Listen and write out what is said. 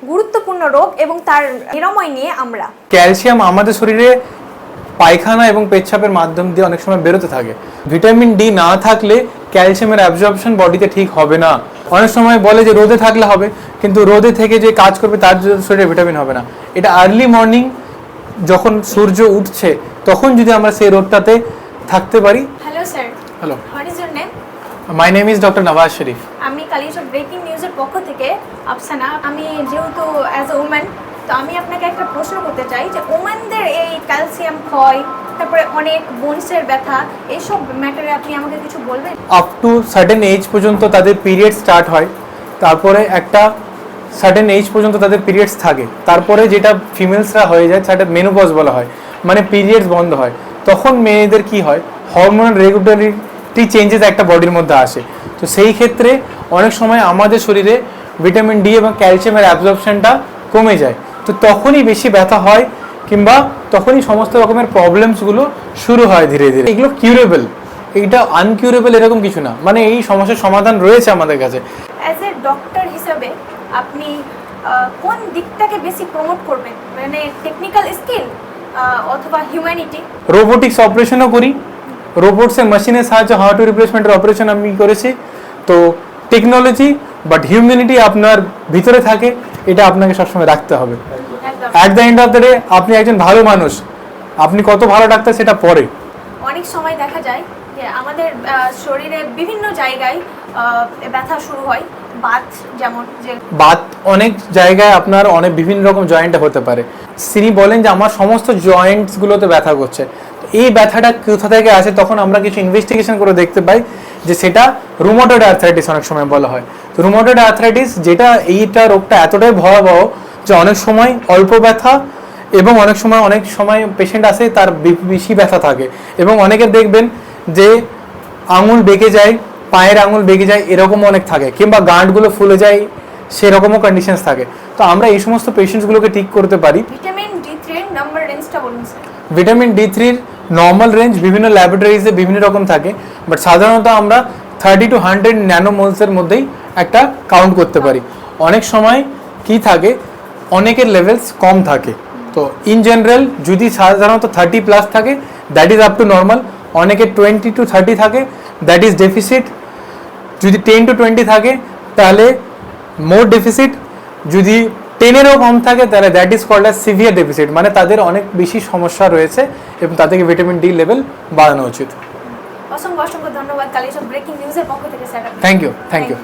গুরুত্বপূর্ণ রোগ এবং তার নিরাময় নিয়ে আমরা। ক্যালসিয়াম আমাদের শরীরে পায়খানা এবং পেচ্ছাপের মাধ্যম দিয়ে অনেক সময় বেরোতে থাকে। ভিটামিন ডি না থাকলে ক্যালসিয়ামের অ্যাবজর্পশন বডিতে ঠিক হবে না। অনেক সময় বলে যে রোদে থাকলে হবে, কিন্তু রোদে থেকে যে কাজ করবে তার শরীরে ভিটামিন হবে না। এটা আর্লি মর্নিং যখন সূর্য উঠছে তখন যদি আমরা সেই রোদটাতে থাকতে পারি। Hello sir. Hello, what is your name? My name is doctor Nawaz Sharif. আমি কালিয়াচক ব্রেকিং নিউজের পক্ষ থেকে আফসানা। আমি যেহেতু অ্যাজ এ উম্যান, তো আমি আপনাকে একটা প্রশ্ন করতে চাই যে ওমেনদের এই ক্যালসিয়াম ক্ষয়, তারপরে অনেক বোনসের ব্যথা, এইসব ম্যাটারে আপনি আমাকে কিছু বলবেন? আপ টু সার্টেন এজ পর্যন্ত তাদের পিরিয়ড স্টার্ট হয়, তারপরে একটা সার্টেন এজ পর্যন্ত তাদের পিরিয়ডস থাকে, তারপরে যেটা ফিমেলসরা হয়ে যায় সেটা মেনোপজ বলা হয়, মানে পিরিয়ডস বন্ধ হয়। তখন মেয়েদের কি হয়, হরমোনাল রেগুলেটরি চেঞ্জেস একটা বডির মধ্যে আসে। তো সেই ক্ষেত্রে অনেক সময় আমাদের শরীরে ভিটামিন ডি এবং ক্যালসিয়ামের অ্যাবজর্পশনটা কমে যায়। তো তখনই বেশি ব্যথা হয় কিংবা তখনই সমস্ত রকমের প্রবলেমসগুলো শুরু হয় ধীরে ধীরে। এগুলো কিউরেবল, এইটা আনকিউরেবল এরকম কিছু না, মানে এই সমস্যার সমাধান রয়েছে আমাদের কাছে। অ্যাজ এ ডক্টর হিসেবে আপনি কোন দিকটাকে বেশি প্রমোট করবেন, মানে টেকনিক্যাল স্কিল অথবা হিউম্যানিটি? রোবোটিক্স অপারেশনও করি, রোবটসের মেশিনের সাহায্যে হার্ট রিপ্লেসমেন্টের অপারেশন আমি করেছি। তো টেকনোলজি বাট হিউম্যানিটি আপনার ভিতরে থাকে, এটা আপনাকে সবসময় রাখতে হবে। At the end of the day আপনি একজন ভালো মানুষ, আপনি কত ভালো ডাক্তার সেটা পরে। অনেক সময় দেখা যায় যে আমাদের শরীরে বিভিন্ন জায়গায় ব্যথা শুরু হয়, বাত যেমন, যে বাত অনেক জায়গায় আপনার অনেক বিভিন্ন রকম জয়েন্টে হতে পারে। তিনি বলেন যে আমার সমস্ত জয়েন্টসগুলোতে ব্যথা করছে। তো এই ব্যথাটা কোথা থেকে আসে, তখন আমরা কিছু ইনভেস্টিগেশন করে দেখতে পাই যে সেটা রুমাটয়েড আর্থ্রাইটিস অনেক সময় বলা হয়। তো রুমাটয়েড আর্থ্রাইটিস যেটা, এইটা রোগটা এতটাই ভয়াবহ যে অনেক সময় অল্প ব্যথা এবং অনেক সময় পেশেন্ট আসে তার বেশি ব্যথা থাকে, এবং অনেকের দেখবেন যে আঙুল বেঁকে যায়, পায়ের আঙুল বেঁকে যায়, এরকম অনেক থাকে, কিংবা গাঁটগুলো ফুলে যায়, সেরকমও কন্ডিশনস থাকে। তো আমরা এই সমস্ত পেশেন্টসগুলোকে ঠিক করতে পারি। ভিটামিন ডি3 এর নাম্বার রেঞ্জটা বলুন sir. Vitamin D3 normal range বিভিন্ন ল্যাবরেটরিজে বিভিন্ন রকম থাকে, বাট সাধারণত আমরা 30 to 100 ন্যানোমোলসের মধ্যেই একটা কাউন্ট করতে পারি। অনেক সময় কি থাকে, অনেকের লেভেলস কম থাকে। তো ইন জেনারেল যদি সাধারণত 30+ থাকে, that is up to normal. অনেকের 20 to 30 থাকে, দ্যাট ইজ ডেফিসিট। যদি 10 to 20 থাকে তাহলে মোর ডেফিসিট। যদি 10-এরও কম থাকে তাহলে that is called as severe deficit, মানে তাদের অনেক বেশি সমস্যা রয়েছে এবং তাদেরকে ভিটামিন ডি লেভেল বাড়ানো উচিত। অসংখ্য অসংখ্য ধন্যবাদ কালিয়াচক ব্রেকিং নিউজের পক্ষ থেকে স্যার। Thank you.